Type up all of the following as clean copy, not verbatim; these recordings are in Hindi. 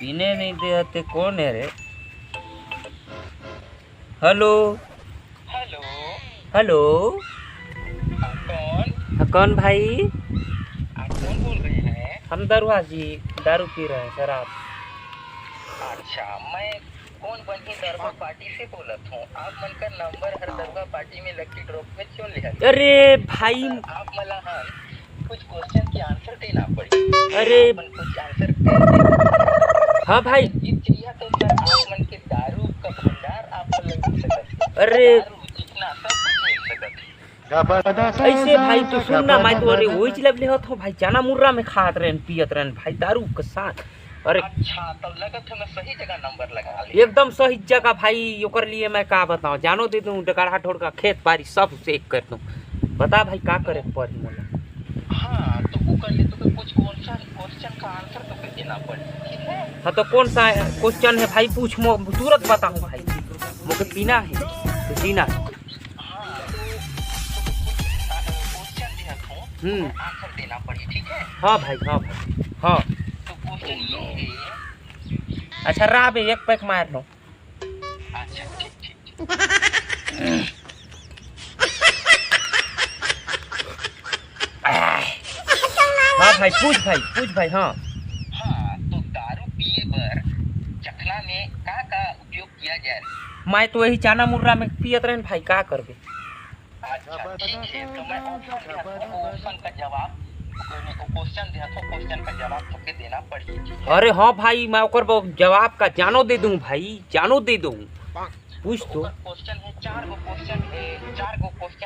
पीने नहीं देते कौन है रे? Hello hello. हेलो। कौन? कौन भाई? आप कौन बोल रहे हैं? हम दरुआ जी दारू पी रहे हैं शराब। अच्छा, मैं कौन बनी दरबा पार्टी से बोलत हूँ। आप मन का नंबर हर दरबा पार्टी में लकी ड्रॉप में क्यों लिखा? अरे भाई आप मला कुछ क्वेश्चन की आंसर देना पड़ी। अरे आप मन कुछ आंसर दे। हाँ भाई। जीत चाहिए तो सर आप मन के दारू का भंडार आप लोग मिल सकत। अरे दारू जितना सब कुछ मिल सकत। ऐसे भाई तो सुनना, मैं तो अरे वही चीज ले हो भाई, चना मुर्रा में खात रहन पियत रहन भाई दारू के साथ। अरे अच्छा, तब लगत है मैं सही जगह नंबर लगा लिया। एकदम सही जगह भाई। ओकर लिए मैं का बताऊं, जानो दे दूं डकाढ़ा ठोड़ का खेत बाड़ी सब चेक कर दूं। बता भाई का करे पड़ी मोला? हाँ तो वो कर ले तो कुछ क्वेश्चन का आंसर तो देना पड़े, ठीक है? हाँ तो कौन सा क्वेश्चन है भाई? पूछ मो तुरंत बताऊं भाई, मुझे पीना है तो जीना है। हाँ तो क्वेश्चन दिया तो आंसर देना पड़ी, ठीक है? हाँ भाई हाँ भाई हाँ। तो क्वेश्चन ये है। अच्छा राब एक पैक मार लो। अच्छा ठीक ठीक। हाँ भाई पूछ भाई हाँ। हाँ तो दारू पिए बर चखना में का उपयोग किया जाए? मैं तो यही चना मुर्रा में पियत रहन भाई, का करबे? अच्छा ठीक है, तो मैं ऑप्शन का जवाब क्वेश्चन का जवाब तुमके देना पड़ी। अरे हाँ भाई मैं ओकर जवाब का जानो दे दूं भाई, जानो दे दूं। पूछ तो। क्वेश्चन है, चार गो क्वेश्चन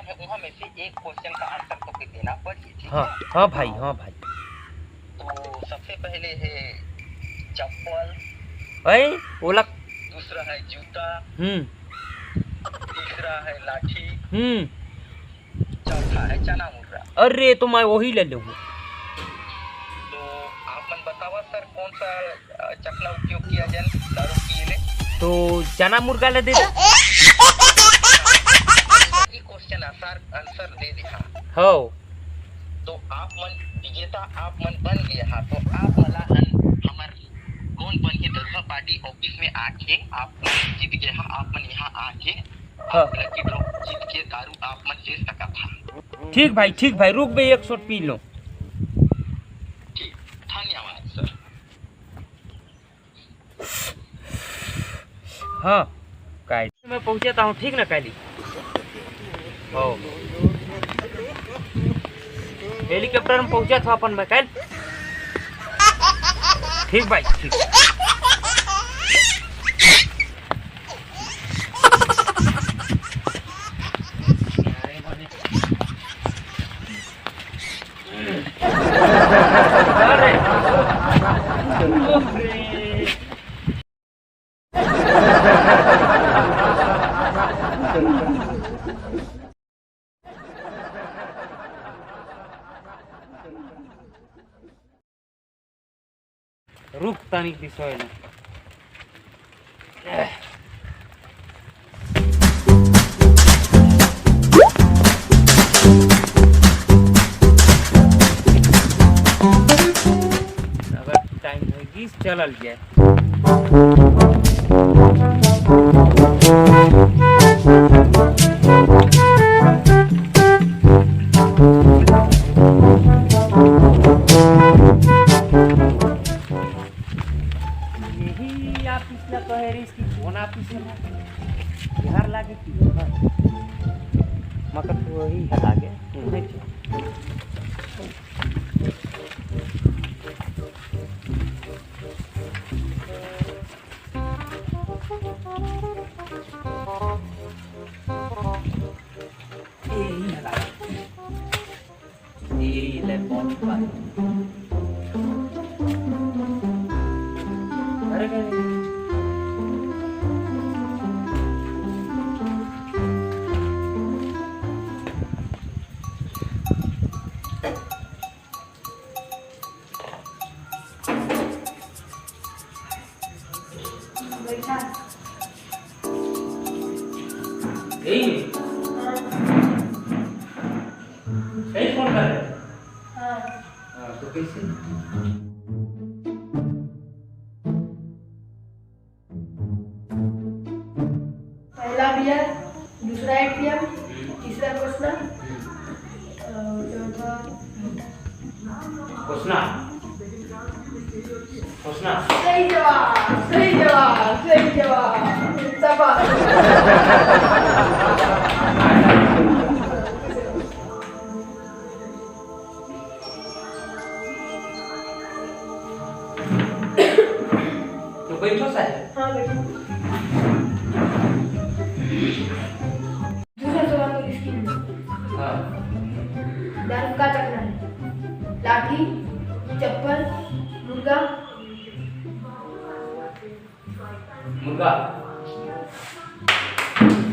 है वहाँ में से एक क्वेश्चन का आंसर तुमके देना पड़ी। हाँ हाँ भाई हाँ भाई। तो सबसे पहले है चप्पल, ओला। दूसरा है जूता, तीसरा है लाठी, चौथा है चना मुर्रा। अरे तो मैं वही ले लूँ। तो आप मन बतावा सर कौन सा चखना उपयोग किया जाए दारू पिए ले? तो चना मुर्गा ले दे। क्वेश्चन आंसर दे दिया हो तो आप मन विजेता आप मन बन गए। हाँ तो आप मला हमार कौन बन के दरबार पार्टी ऑफिस में आके आप जीत गए। हाँ आप मन यहाँ आके लकी ड्रॉ जीत के दारू आप मन ले सका था। ठीक भाई रुक बे, एक शॉट पी लो। ठीक, धन्यवाद सर। हाँ काली मैं पहुँचाता हूँ, ठीक ना काली? हो हेलीकॉप्टर में पहुँचा था अपन मैं कल। ठीक भाई ठीक। रुक तानी दिसोय ना। अगर टाइम होगी चलल जाए। यही ऑफिस ना कहे रे इसकी कौन ऑफिस है बिहार लागे की मकर तो वही है लागे नहीं छे। यही है लागे यही ले बहुत बात। अरे यही कौन कर रहे? हाँ तो कैसे? बियर, दूसरा 8 PM, तीसरा कृष्णा, चौथा कृष्णा कृष्णा सही जवाब, सही जवाब, सही जवाब। शाबाश। तो बैठो साहब। हाँ बेटा। दूसरा सवाल तो इसकी हाँ दारू का टकरा है, लाठी, चप्पल, मुर्गा। मुर्गा।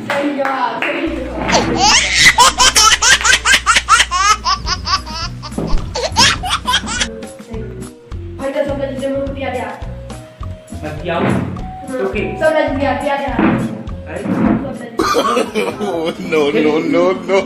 सही जवाब, सही जवाब। भाई तो सब लग जरूर पिया दिया। मैं पियाऊं तो के सब लग पिया दिया। अरे no, no, no, no.